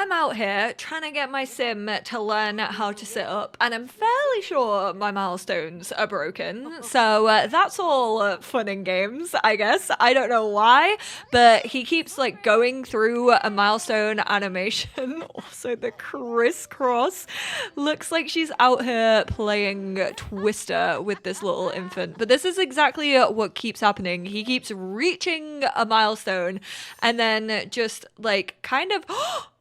I'm out here trying to get my sim to learn how to sit up, and I'm fairly sure my milestones are broken. So that's all fun and games, I guess. I don't know why, but he keeps like going through a milestone animation. Also, the crisscross looks like she's out here playing Twister with this little infant. But this is exactly what keeps happening. He keeps reaching a milestone and then just like kind of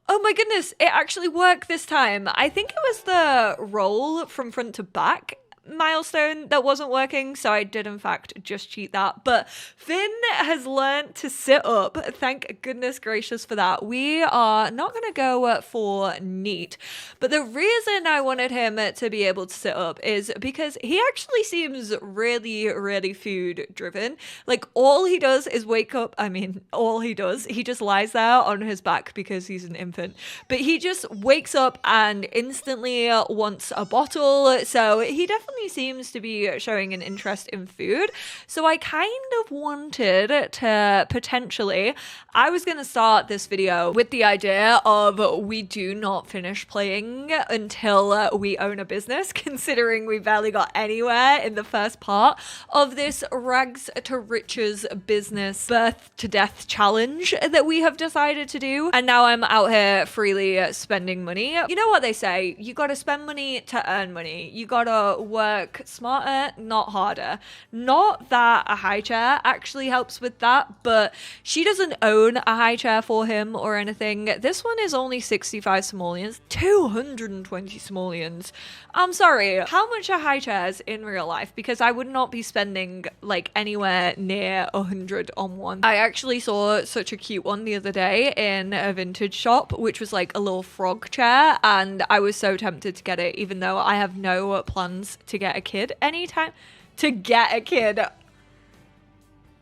oh my goodness, it actually worked this time. I think it was the roll from front to back milestone that wasn't working, so I did in fact just cheat that. But Finn has learned to sit up. Thank goodness gracious for that. We are not going to go for neat, but the reason I wanted him to be able to sit up is because he actually seems really food driven. Like all he does is wake up. He just lies there on his back because he's an infant, but he just wakes up and instantly wants a bottle. So he definitely seems to be showing an interest in food. So I kind of wanted to potentially, I was going to start this video with the idea of we do not finish playing until we own a business, considering we barely got anywhere in the first part of this rags to riches business birth to death challenge that we have decided to do. And now I'm out here freely spending money. You know what they say, you got to spend money to earn money. You got to work smarter, not harder. Not that a high chair actually helps with that, but she doesn't own a high chair for him or anything. This one is only 65 simoleons, 220 simoleons. I'm sorry, how much are high chairs in real life? Because I would not be spending like anywhere near 100 on one. I actually saw such a cute one the other day in a vintage shop, which was like a little frog chair, and I was so tempted to get it, even though I have no plans to get a kid anytime. To get a kid.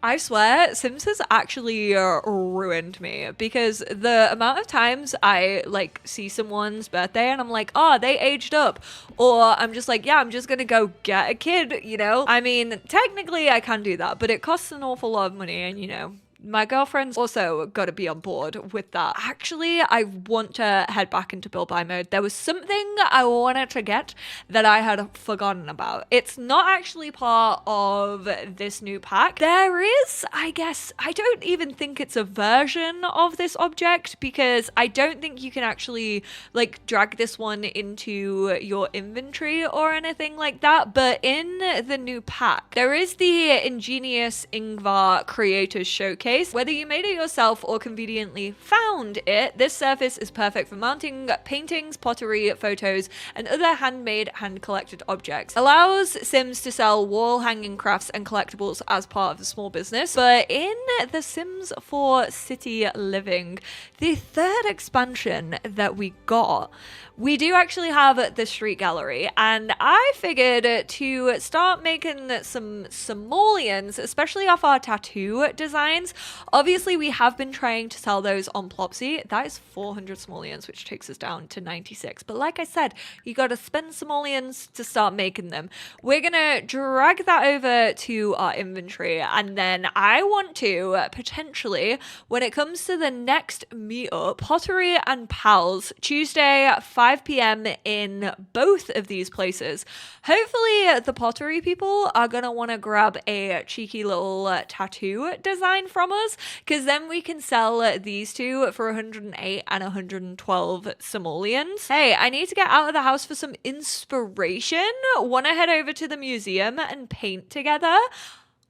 I swear, Sims has actually ruined me, because the amount of times I like see someone's birthday and I'm like, oh, they aged up. Or I'm just like, yeah, I'm just gonna go get a kid, you know? I mean, technically I can do that, but it costs an awful lot of money, and you know, my girlfriend's also got to be on board with that. Actually, I want to head back into build buy mode. There was something I wanted to get that I had forgotten about. It's not actually part of this new pack. There is, I guess, I don't even think it's a version of this object, because I don't think you can actually like drag this one into your inventory or anything like that. But in the new pack, there is the Ingenious Ingvar Creators Showcase. Whether you made it yourself or conveniently found it, this surface is perfect for mounting paintings, pottery, photos, and other handmade, hand-collected objects. Allows Sims to sell wall hanging crafts and collectibles as part of the small business. But in The Sims 4 City Living, the third expansion that we got, we do actually have the street gallery, and I figured to start making some simoleons, especially off our tattoo designs. Obviously, we have been trying to sell those on Plopsy. That is 400 simoleons, which takes us down to 96. But like I said, you got to spend simoleons to start making them. We're going to drag that over to our inventory, and then I want to potentially, when it comes to the next meetup, Pottery and Pals, Tuesday, 5 p.m. in both of these places. Hopefully the people are going to want to grab a cheeky little tattoo design from us, because then we can sell these two for 108 and 112 simoleons. Hey, I need to get out of the house for some inspiration. Want to head over to the museum and paint together?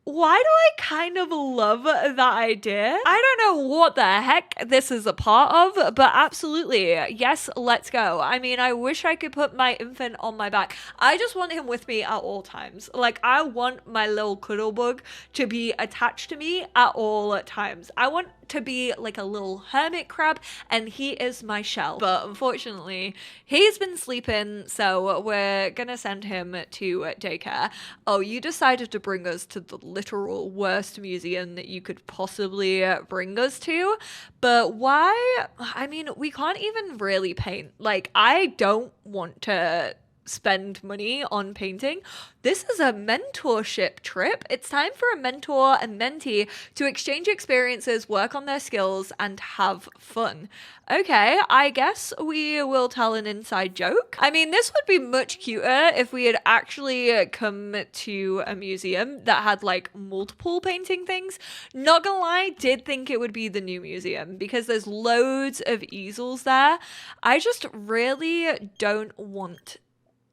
Why do I kind of love that idea? I don't know what the heck this is a part of, but absolutely, yes, let's go. I mean, I wish I could put my infant on my back. I just want him with me at all times. Like, I want my little cuddle bug to be attached to me at all times. I want to be like a little hermit crab, and he is my shell. But unfortunately, he's been sleeping, so we're gonna send him to daycare. Oh, you decided to bring us to the literal worst museum that you could possibly bring us to, but why? I mean, we can't even really paint. Like, I don't want to spend money on painting. This is a mentorship trip. It's time for a mentor and mentee to exchange experiences, work on their skills, and have fun. Okay, I guess we will tell an inside joke. I mean, this would be much cuter if we had actually come to a museum that had like multiple painting things. Not gonna lie, did think it would be the new museum because there's loads of easels there. I just really don't want.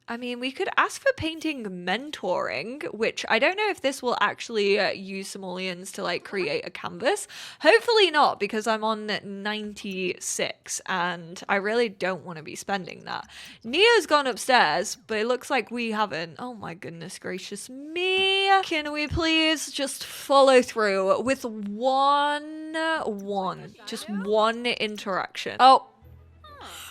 I mean, we could ask for painting mentoring, which I don't know if this will actually use simoleons to like create a canvas. Hopefully not, because I'm on 96 and I really don't want to be spending that. Nia's gone upstairs, but it looks like we haven't. Oh my goodness gracious me. Can we please just follow through with just one interaction? Oh.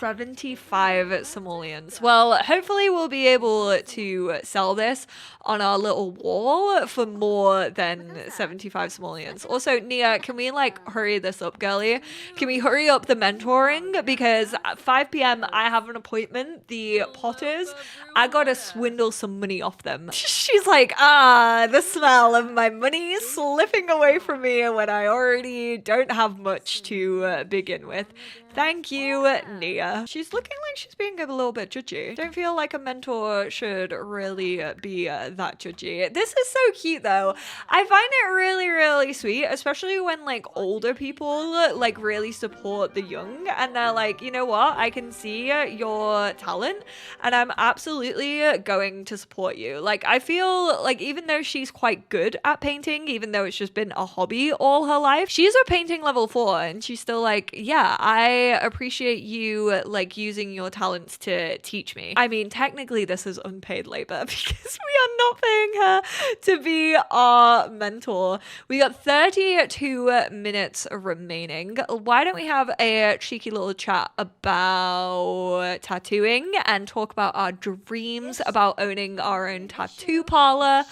75 simoleons. Well, hopefully we'll be able to sell this on our little wall for more than 75 simoleons. Also, Nia, can we like hurry this up, girlie? Can we hurry up the mentoring? Because at 5 p.m. I have an appointment. The Potters, I gotta swindle some money off them. She's like, the smell of my money slipping away from me when I already don't have much to begin with. Thank you, Nia. She's looking like she's being a little bit judgy. Don't feel like a mentor should really be that judgy. This is so cute though. I find it really, really sweet, especially when like older people like really support the young and they're like, you know what? I can see your talent and I'm absolutely going to support you. Like, I feel like even though she's quite good at painting, even though it's just been a hobby all her life, she's a painting level 4 and she's still like, yeah, I appreciate you like using your talents to teach me. I mean, technically this is unpaid labor because we are not paying her to be our mentor. We got 32 minutes remaining. Why don't we have a cheeky little chat about tattooing and talk about our dreams about owning our own tattoo parlor?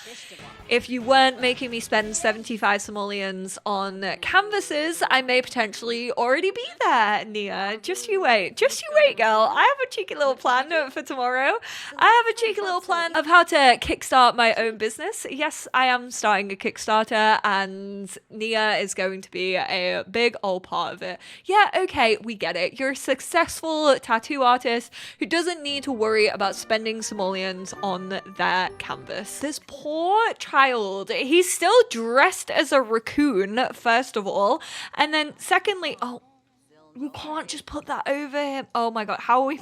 If you weren't making me spend 75 simoleons on canvases, I may potentially already be there, Nia. Just you wait. Just you wait, girl. I have a cheeky little plan for tomorrow. I have a cheeky little plan of how to kickstart my own business. Yes, I am starting a Kickstarter and Nia is going to be a big old part of it. Yeah, okay, we get it. You're a successful tattoo artist who doesn't need to worry about spending simoleons on their canvas. This poor child, he's still dressed as a raccoon, first of all, and then secondly, oh, we can't just put that over him. Oh my god, how are we?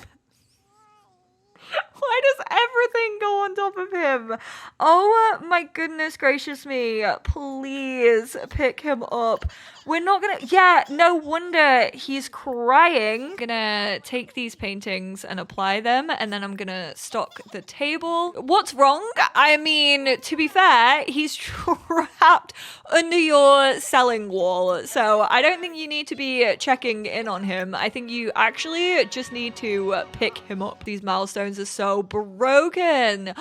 Why does everything go on top of him? Oh my goodness gracious me. Please pick him up. We're not gonna, yeah, no wonder he's crying. I'm gonna take these paintings and apply them, and then I'm gonna stock the table. What's wrong? I mean, to be fair, he's trapped under your selling wall, so I don't think you need to be checking in on him. I think you actually just need to pick him up. These milestones are so broken.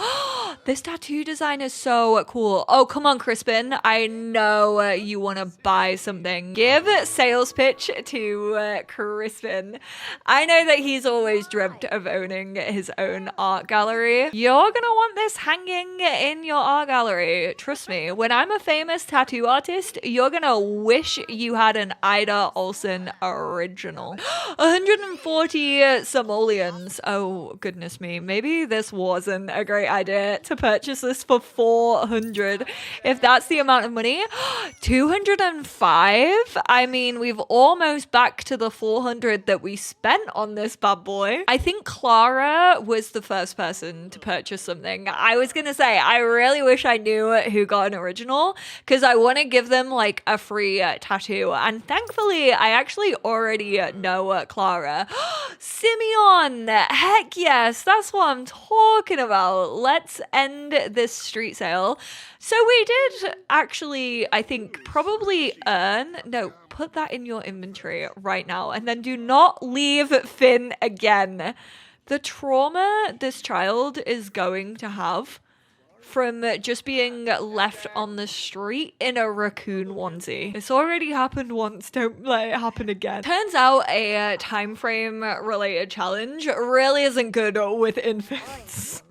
This tattoo design is so cool. Oh, come on, Crispin. I know you want to buy something. Give sales pitch to Crispin. I know that he's always dreamt of owning his own art gallery. You're gonna want this hanging in your art gallery. Trust me, when I'm a famous tattoo artist, you're gonna wish you had an Ida Olsen original. 140 simoleons. Oh, goodness me. Maybe this wasn't a great idea to purchase this for 400. If that's the amount of money, 205? I mean, we've almost back to the 400 that we spent on this bad boy. I think Clara was the first person to purchase something. I was gonna say, I really wish I knew who got an original because I want to give them like a free tattoo. And thankfully, I actually already know Clara. Simeon! Heck yes, that's what I'm talking about. Let's end this street sale. So we did actually, I think, probably put that in your inventory right now and then do not leave Finn again. The trauma this child is going to have from just being left on the street in a raccoon onesie. It's already happened once, don't let it happen again. Turns out a time frame related challenge really isn't good with infants.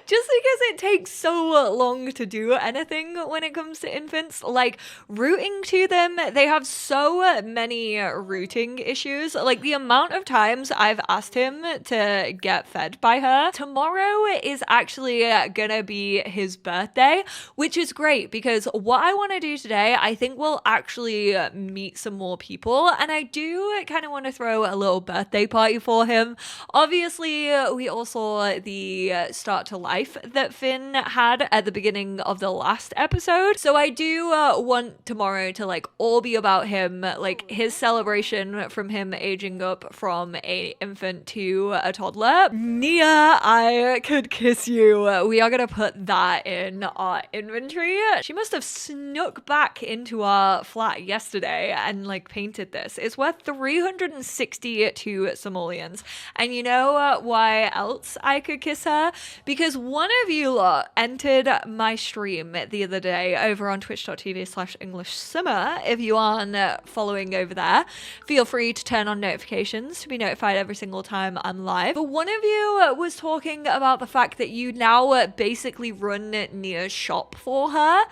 Just because it takes so long to do anything when it comes to infants, like rooting to them, they have so many rooting issues. Like the amount of times I've asked him to get fed by her. Tomorrow is actually gonna be his birthday, which is great because what I want to do today, I think we'll actually meet some more people, and I do kind of want to throw a little birthday party for him. Obviously, we all saw the start to life that Finn had at the beginning of the last episode, so I do want tomorrow to like all be about him, like his celebration from him aging up from a infant to a toddler. Nia, I could kiss you. We are gonna put that in our inventory. She must have snuck back into our flat yesterday and like painted this. It's worth 362 simoleons. And you know why else I could kiss her? Because one of you lot entered my stream the other day over on twitch.tv/EnglishSimmer. If you aren't following over there, feel free to turn on notifications to be notified every single time I'm live. But one of you was talking about the fact that you now basically run Nia's shop for her.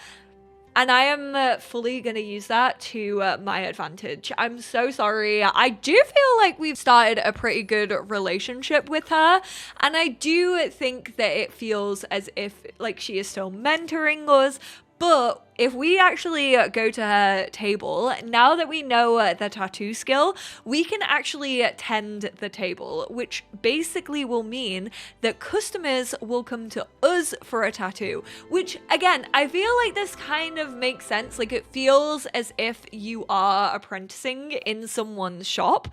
And I am fully going to use that to my advantage. I'm so sorry. I do feel like we've started a pretty good relationship with her. And I do think that it feels as if like she is still mentoring us. But if we actually go to her table, now that we know the tattoo skill, we can actually tend the table, which basically will mean that customers will come to us for a tattoo, which again, I feel like this kind of makes sense. Like it feels as if you are apprenticing in someone's shop.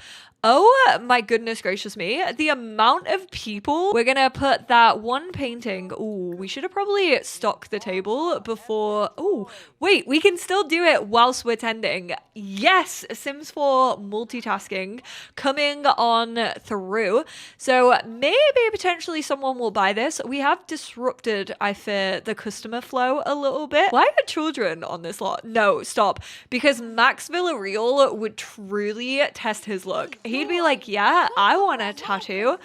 Oh my goodness gracious me, the amount of people. We're gonna put that one painting. Ooh, we should have probably stocked the table before. Ooh, wait, we can still do it whilst we're tending. Yes, Sims 4 multitasking coming on through. So maybe potentially someone will buy this. We have disrupted, I fear, the customer flow a little bit. Why are children on this lot? No, stop. Because Max Villarreal would truly test his luck. He'd be like, yeah, I want a tattoo.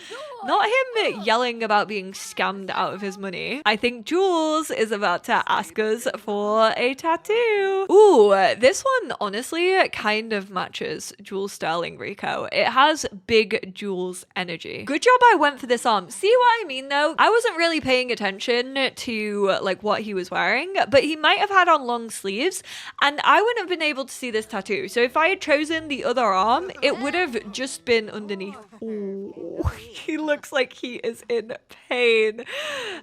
Not him yelling about being scammed out of his money. I think Jules is about to ask us for a tattoo. Ooh, this one honestly kind of matches Jules Sterling Rico. It has big Jules energy. Good job I went for this arm. See what I mean though? I wasn't really paying attention to like what he was wearing, but he might have had on long sleeves and I wouldn't have been able to see this tattoo. So if I had chosen the other arm, it would have just been underneath. Ooh, he looks like he is in pain.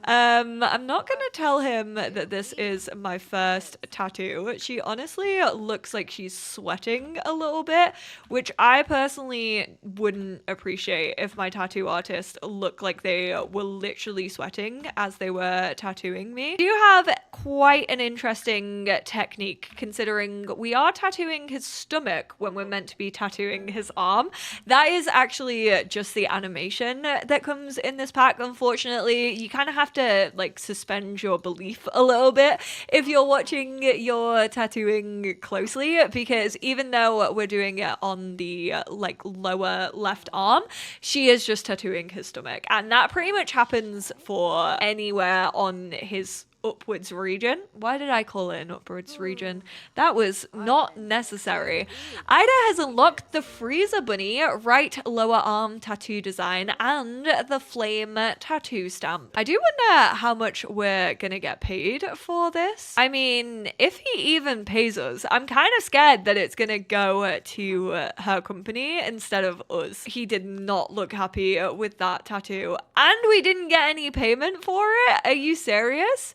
I'm not gonna tell him that this is my first tattoo. She honestly looks like she's sweating a little bit, which I personally wouldn't appreciate if my tattoo artist looked like they were literally sweating as they were tattooing me. I do have quite an interesting technique considering we are tattooing his stomach when we're meant to be tattooing his arm. That is actually just the animation that comes in this pack. Unfortunately, you kind of have to like suspend your belief a little bit if you're watching your tattooing closely, because even though we're doing it on the like lower left arm, she is just tattooing his stomach, and that pretty much happens for anywhere on his upwards region. Why did I call it an upwards region? That was not necessary. Ida has unlocked the Freezer Bunny right lower arm tattoo design and the flame tattoo stamp. I do wonder how much we're gonna get paid for this. I mean, if he even pays us, I'm kind of scared that it's gonna go to her company instead of us. He did not look happy with that tattoo, and we didn't get any payment for it. Are you serious?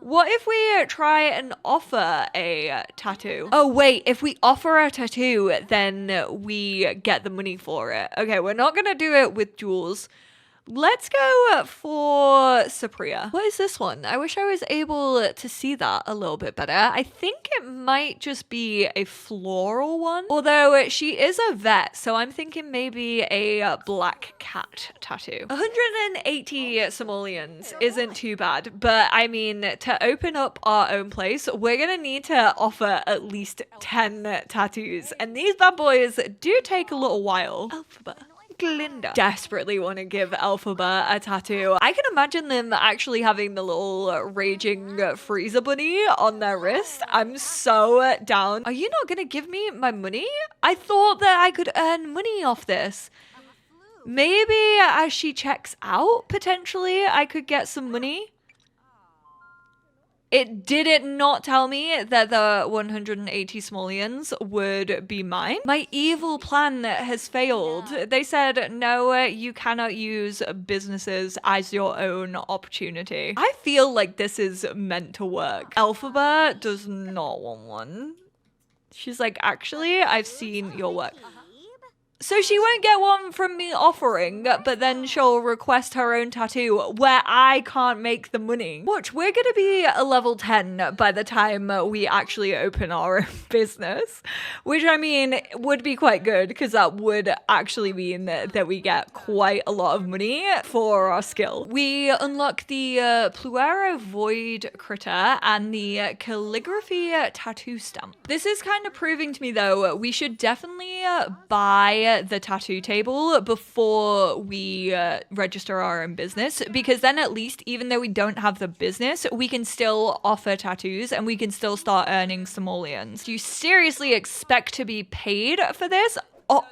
What if we try and offer a tattoo? Oh wait, if we offer a tattoo, then we get the money for it. Okay, we're not gonna do it with Jules. Let's go for Supriya. What is this one? I wish I was able to see that a little bit better. I think it might just be a floral one. Although she is a vet, so I'm thinking maybe a black cat tattoo. 180 simoleons isn't too bad, but I mean, to open up our own place, we're gonna need to offer at least 10 tattoos. And these bad boys do take a little while. Alphabet. Glinda. Desperately want to give Elphaba a tattoo. I can imagine them actually having the little raging freezer bunny on their wrist. I'm so down. Are you not gonna give me my money? I thought that I could earn money off this. Maybe as she checks out, potentially, I could get some money. Did it not tell me that the 180 simoleons would be mine? My evil plan has failed. They said, no, you cannot use businesses as your own opportunity. I feel like this is meant to work. Elphaba does not want one. She's like, actually, I've seen your work. So she won't get one from me offering, but then she'll request her own tattoo where I can't make the money. Watch, we're gonna be a level 10 by the time we actually open our own business, which I mean would be quite good because that would actually mean that we get quite a lot of money for our skill. We unlock the Pluero Void Critter and the Calligraphy Tattoo Stamp. This is kind of proving to me though, we should definitely buy the tattoo table before we register our own business, because then at least, even though we don't have the business, we can still offer tattoos and we can still start earning simoleons. Do you seriously expect to be paid for this? Oh,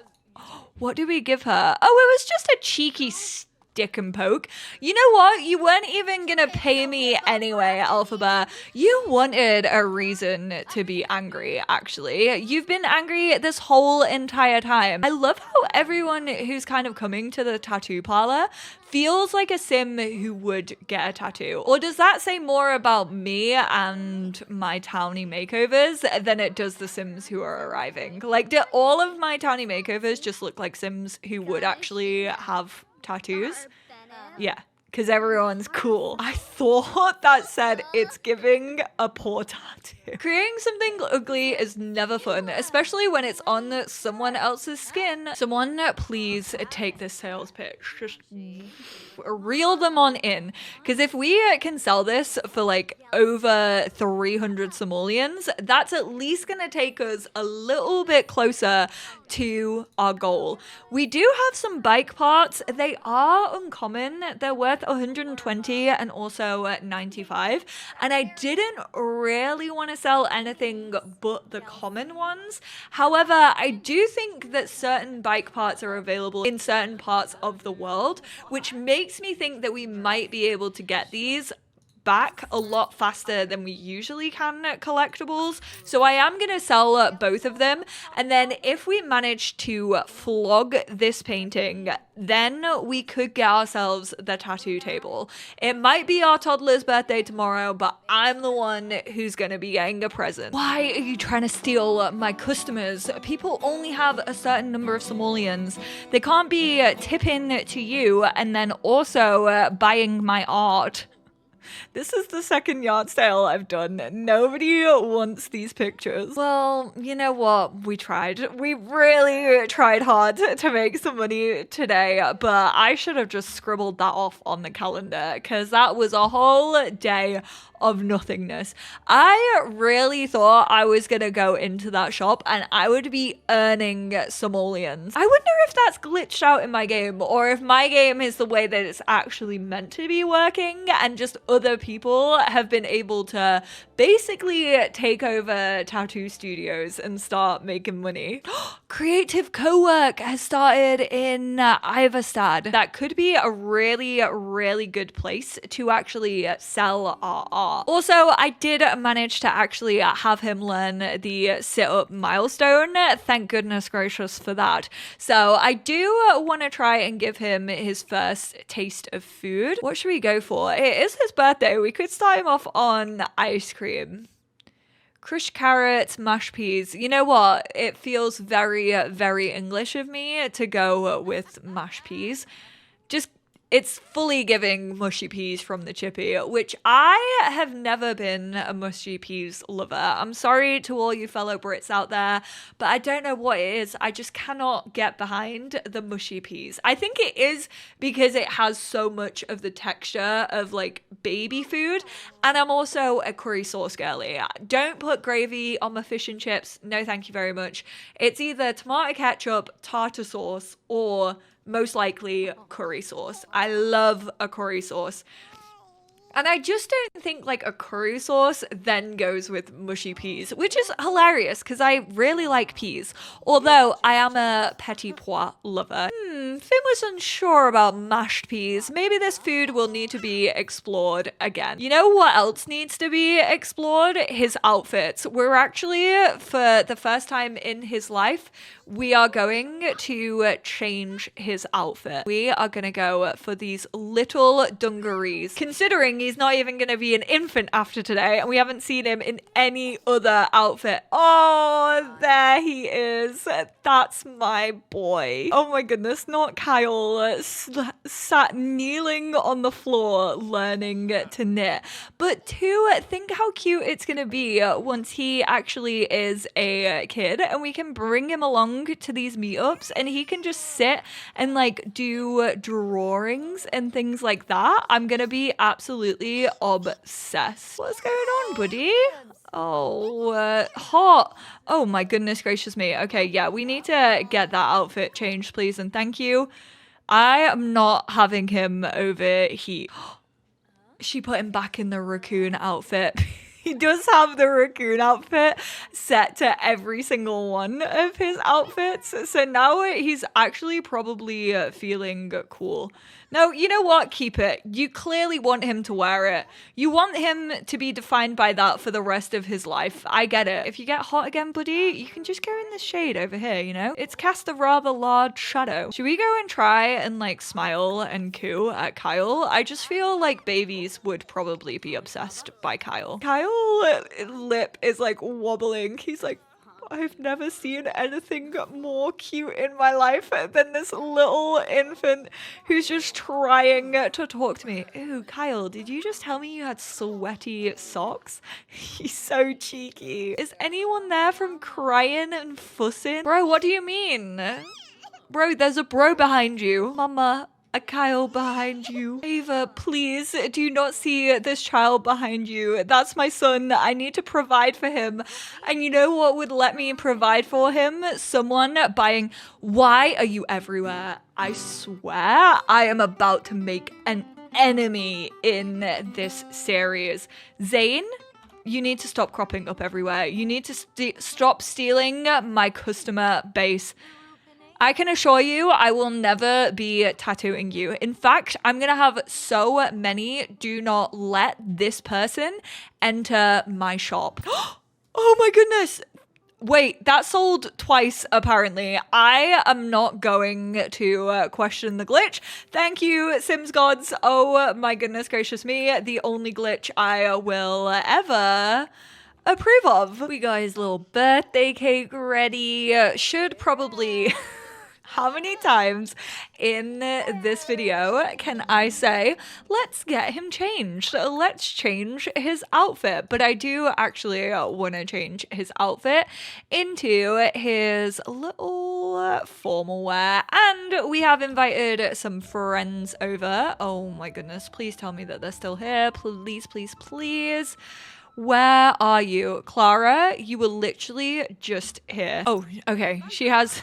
what do we give her? Oh, it was just a cheeky stick and poke. You know what? You weren't even gonna pay me anyway, Elphaba. You wanted a reason to be angry, actually. You've been angry this whole entire time. I love how everyone who's kind of coming to the tattoo parlor feels like a sim who would get a tattoo. Or does that say more about me and my townie makeovers than it does the sims who are arriving? Like, do all of my townie makeovers just look like sims who would actually have tattoos? Yeah, because everyone's cool. I thought that said it's giving a poor tattoo. Creating something ugly is never fun, especially when it's on someone else's skin. Someone please take this sales pitch. Just reel them on in, because if we can sell this for like over 300 simoleons, that's at least gonna take us a little bit closer to our goal. We do have some bike parts. They are uncommon. They're worth 120 and also 95, and I didn't really want to sell anything but the common ones. However, I do think that certain bike parts are available in certain parts of the world, which makes me think that we might be able to get these back a lot faster than we usually can at collectibles. So I am going to sell both of them, and then if we manage to flog this painting, then we could get ourselves the tattoo table. It might be our toddler's birthday tomorrow, but I'm the one who's going to be getting a present. Why are you trying to steal my customers? People only have a certain number of simoleons. They can't be tipping to you and then also buying my art. This is the second yard sale I've done. Nobody wants these pictures. Well, you know what? We tried. We really tried hard to make some money today, but I should have just scribbled that off on the calendar, because that was a whole day of nothingness. I really thought I was gonna go into that shop and I would be earning simoleons. I wonder if that's glitched out in my game, or if my game is the way that it's actually meant to be working and just other people have been able to basically take over tattoo studios and start making money. Creative co-work has started in Iverstad. That could be a really, really good place to actually sell our art. Also, I did manage to actually have him learn the sit-up milestone. Thank goodness gracious for that. So I do want to try and give him his first taste of food. What should we go for? It is his birthday. We could start him off on ice cream. Crushed carrots, mashed peas. You know what? It feels very, very English of me to go with mashed peas. It's fully giving mushy peas from the chippy, which I have never been a mushy peas lover. I'm sorry to all you fellow Brits out there, but I don't know what it is. I just cannot get behind the mushy peas. I think it is because it has so much of the texture of like baby food, and I'm also a curry sauce girly. Don't put gravy on my fish and chips. No, thank you very much. It's either tomato ketchup, tartar sauce, or most likely curry sauce. I love a curry sauce. And I just don't think like a curry sauce then goes with mushy peas, which is hilarious because I really like peas. Although I am a petit pois lover. Finn was unsure about mashed peas. Maybe this food will need to be explored again. You know what else needs to be explored? His outfits. We're actually, for the first time in his life, we are going to change his outfit. We are going to go for these little dungarees. Considering he's not even going to be an infant after today and we haven't seen him in any other outfit. Oh, there he is. That's my boy. Oh my goodness, not Kyle sat kneeling on the floor learning to knit. But to think how cute it's going to be once he actually is a kid and we can bring him along to these meetups and he can just sit and like do drawings and things like that. I'm gonna be absolutely obsessed. What's going on, buddy? Oh, hot. Oh my goodness gracious me. Okay, yeah, we need to get that outfit changed, please, and thank you. I am not having him overheat. She put him back in the raccoon outfit. He does have the raccoon outfit set to every single one of his outfits. So now he's actually probably feeling cool. No, you know what? Keep it. You clearly want him to wear it. You want him to be defined by that for the rest of his life. I get it. If you get hot again, buddy, you can just go in the shade over here, you know? It's cast a rather large shadow. Should we go and try and like smile and coo at Kyle? I just feel like babies would probably be obsessed by Kyle. Kyle's lip is like wobbling. He's like, I've never seen anything more cute in my life than this little infant who's just trying to talk to me. Ew, Kyle, did you just tell me you had sweaty socks? He's so cheeky. Is anyone there from crying and fussing? Bro, what do you mean? Bro, there's a bro behind you. Mama, a Kyle behind you. Ava, please do not see this child behind you. That's my son. I need to provide for him. And you know what would let me provide for him? Someone buying. Why are you everywhere? I swear I am about to make an enemy in this series. Zane, you need to stop cropping up everywhere. You need to stop stealing my customer base. I can assure you, I will never be tattooing you. In fact, I'm going to have so many do not let this person enter my shop. Oh my goodness. Wait, that sold twice, apparently. I am not going to question the glitch. Thank you, Sims gods. Oh my goodness gracious me. The only glitch I will ever approve of. We got his little birthday cake ready. Should probably... How many times in this video can I say, let's get him changed. Let's change his outfit. But I do actually want to change his outfit into his little formal wear. And we have invited some friends over. Oh my goodness. Please tell me that they're still here. Please, please, please. Where are you? Clara, you were literally just here. Oh, okay. She has...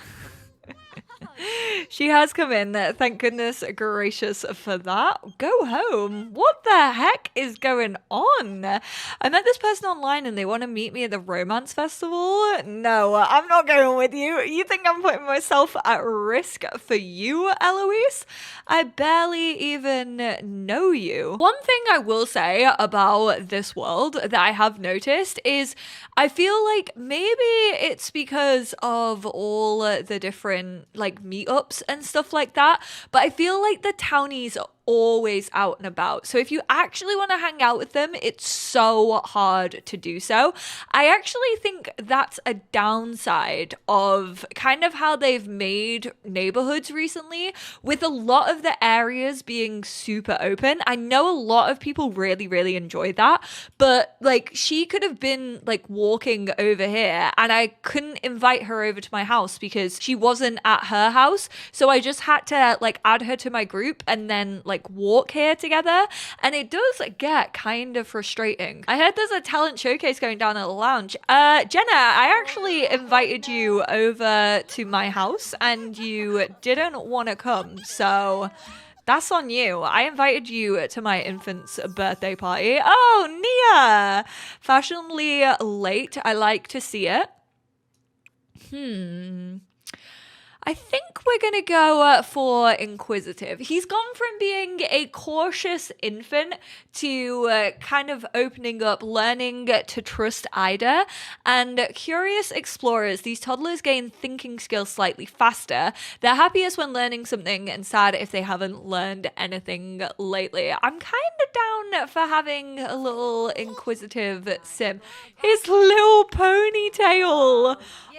She has come in. Thank goodness gracious for that. Go home. What the heck is going on? I met this person online and they want to meet me at the romance festival. No, I'm not going with you. You think I'm putting myself at risk for you, Eloise? I barely even know you. One thing I will say about this world that I have noticed is I feel like maybe it's because of all the different like meetups and stuff like that, but I feel like the townies are always out and about. So if you actually want to hang out with them, it's so hard to do so. I actually think that's a downside of kind of how they've made neighborhoods recently, with a lot of the areas being super open. I know a lot of people really, really enjoy that, but like she could have been like walking over here and I couldn't invite her over to my house because she wasn't at her house. So I just had to like add her to my group and then like like walk here together, and it does get kind of frustrating. I heard there's a talent showcase going down at the lounge. Jenna, I actually invited you over to my house and you didn't want to come, so that's on you. I invited you to my infant's birthday party. Oh, Nia! Fashionably late. I like to see it. I think we're going to go for inquisitive. He's gone from being a cautious infant to kind of opening up, learning to trust Ida. And curious explorers, these toddlers gain thinking skills slightly faster. They're happiest when learning something and sad if they haven't learned anything lately. I'm kind of down for having a little inquisitive sim. His little ponytail.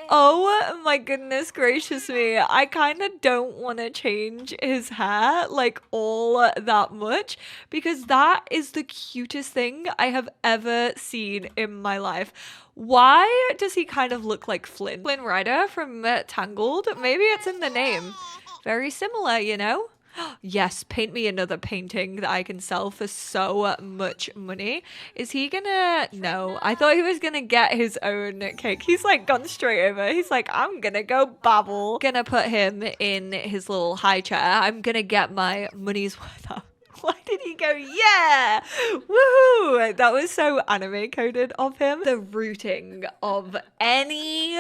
Oh my goodness gracious me. I kind of don't want to change his hair like all that much because that is the cutest thing I have ever seen in my life. Why does he kind of look like Flynn? Flynn Rider from Tangled? Maybe it's in the name. Very similar, you know? Yes, paint me another painting that I can sell for so much money. Is he gonna... No, I thought he was gonna get his own cake. He's like gone straight over. He's like, I'm gonna go babble. Gonna put him in his little high chair. I'm gonna get my money's worth out. Why did he go, yeah, woohoo? That was so anime coded of him. The rooting of any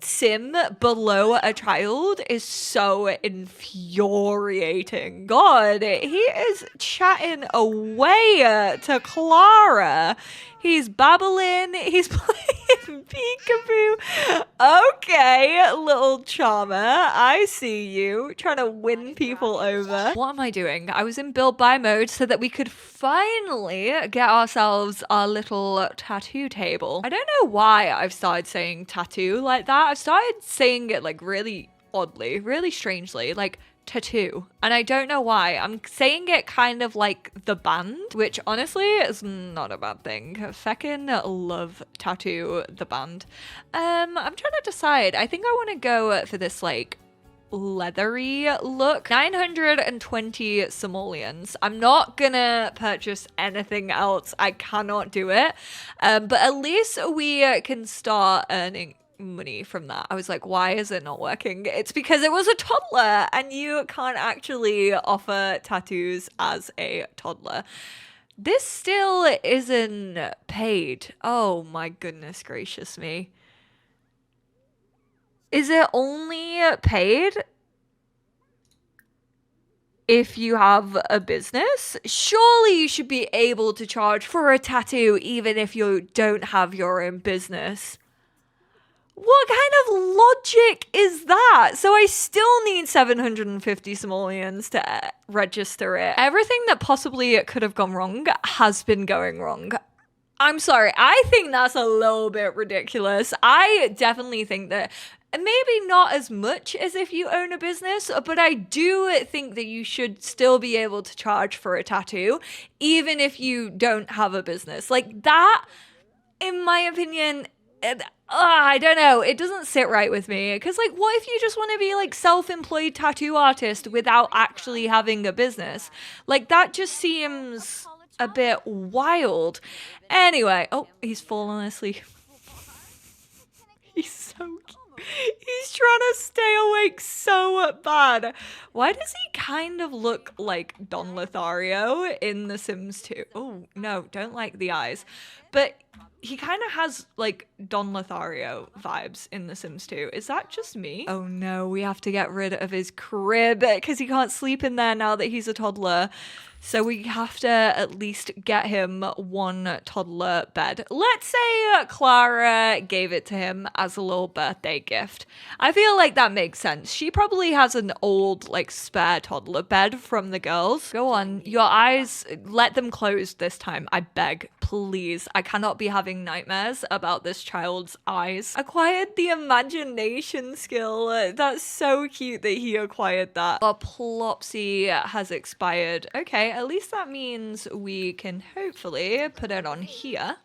sim below a child is so infuriating. God, he is chatting away to Clara. He's babbling. He's playing peekaboo. Okay, little charmer. I see you. Trying to win people over. What am I doing? I was in build buy mode so that we could finally get ourselves our little tattoo table. I don't know why I've started saying tattoo like that. I've started saying it like really oddly, really strangely, like tattoo. And I don't know why. I'm saying it kind of like the band, which honestly is not a bad thing. Feckin' love Tattoo the band. I'm trying to decide. I think I want to go for this like leathery look. 920 simoleons. I'm not gonna purchase anything else. I cannot do it. But at least we can start earning money from that. I was like, why is it not working? It's because it was a toddler and you can't actually offer tattoos as a toddler. This still isn't paid. Oh my goodness gracious me. Is it only paid if you have a business? Surely you should be able to charge for a tattoo even if you don't have your own business. What kind of logic is that? So I still need 750 simoleons to register it. Everything that possibly could have gone wrong has been going wrong. I'm sorry. I think that's a little bit ridiculous. I definitely think that maybe not as much as if you own a business, but I do think that you should still be able to charge for a tattoo, even if you don't have a business. Like that, in my opinion, I don't know. It doesn't sit right with me. Because, like, what if you just want to be, like, self-employed tattoo artist without actually having a business? Like, that just seems a bit wild. Anyway. Oh, he's fallen asleep. He's so cute. He's trying to stay awake so bad. Why does he kind of look like Don Lothario in The Sims 2? Oh, no, don't like the eyes. But he kind of has like Don Lothario vibes in The Sims 2. Is that just me? Oh no, we have to get rid of his crib because he can't sleep in there now that he's a toddler. So we have to at least get him one toddler bed. Let's say Clara gave it to him as a little birthday gift. I feel like that makes sense. She probably has an old, like, spare toddler bed from the girls. Go on, your eyes, let them close this time. I beg, please. I cannot be having nightmares about this child's eyes. Acquired the imagination skill. That's so cute that he acquired that. Our Plopsy has expired. Okay. At least that means we can hopefully put it on here.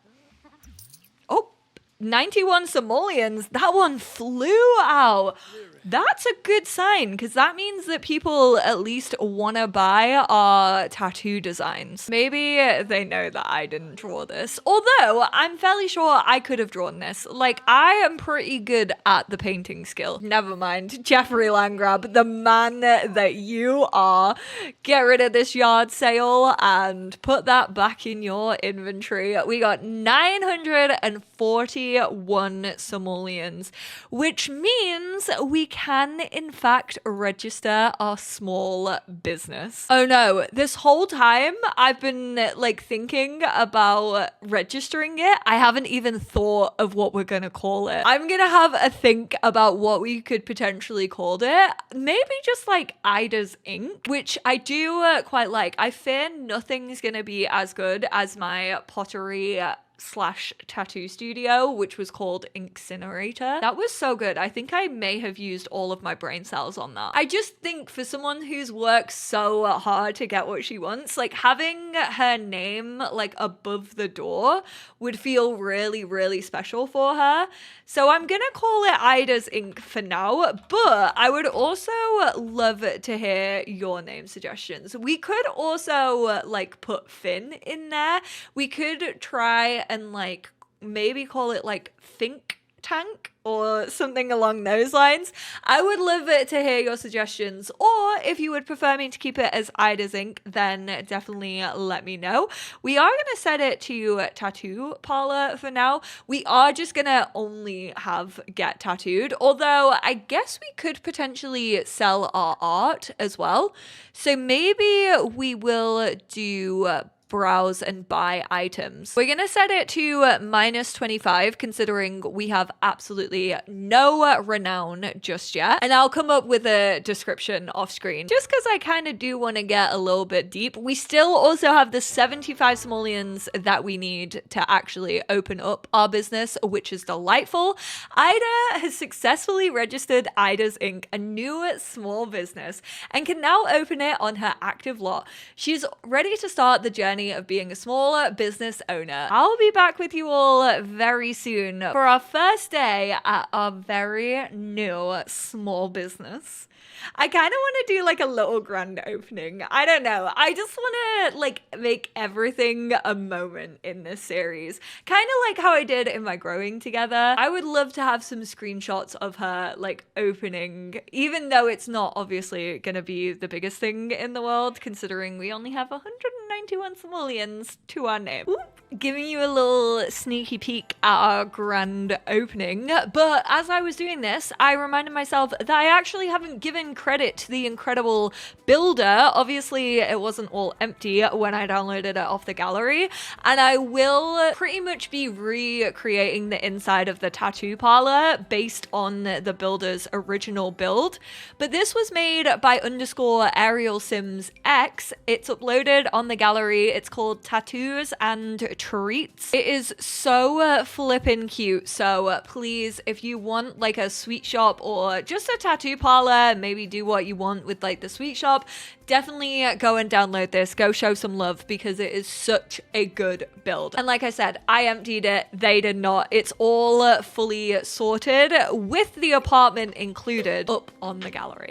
Oh, 91 simoleons. That one flew out. That's a good sign, because that means that people at least want to buy our tattoo designs. Maybe they know that I didn't draw this, although I'm fairly sure I could have drawn this. Like, I am pretty good at the painting skill. Never mind, Jeffrey Landgrab, the man that you are. Get rid of this yard sale and put that back in your inventory. We got 941 simoleons, which means we can in fact register our small business. Oh no, this whole time I've been like thinking about registering it. I haven't even thought of what we're gonna call it. I'm gonna have a think about what we could potentially call it. Maybe just like Ida's Ink, which I do quite like. I fear nothing's gonna be as good as my pottery / tattoo studio, which was called EnglishSimmer. That was so good. I think I may have used all of my brain cells on that. I just think for someone who's worked so hard to get what she wants, like having her name like above the door would feel really, really special for her. So I'm gonna call it Ida's Ink for now, but I would also love to hear your name suggestions. We could also like put Finn in there. We could try and like maybe call it like Think Tank or something along those lines. I would love to hear your suggestions, or if you would prefer me to keep it as Ida's Ink, then definitely let me know. We are going to set it to tattoo parlor for now. We are just going to only have get tattooed, although I guess we could potentially sell our art as well. So maybe we will do browse and buy items. We're gonna set it to -25, considering we have absolutely no renown just yet, and I'll come up with a description off screen just because I kind of do want to get a little bit deep. We still also have the 75 simoleons that we need to actually open up our business, which is delightful. Ida has successfully registered Ida's Ink, a new small business, and can now open it on her active lot. She's ready to start the journey of being a small business owner. I'll be back with you all very soon for our first day at our very new small business. I kind of want to do like a little grand opening. I don't know. I just want to like make everything a moment in this series. Kind of like how I did in my growing together. I would love to have some screenshots of her like opening, even though it's not obviously going to be the biggest thing in the world, considering we only have 191 simoleons to our name. Ooh, giving you a little sneaky peek at our grand opening. But as I was doing this, I reminded myself that I actually haven't given credit to the incredible builder. Obviously, it wasn't all empty when I downloaded it off the gallery, and I will pretty much be recreating the inside of the tattoo parlor based on the builder's original build. But this was made by _ArielSims_X. It's uploaded on the gallery. It's called Tattoos and Treats. It is so flippin' cute. So please, if you want like a sweet shop or just a tattoo parlor, maybe do what you want with like the sweet shop, definitely go and download this. Go show some love because it is such a good build. And like I said, I emptied it. They did not. It's all fully sorted with the apartment included up on the gallery.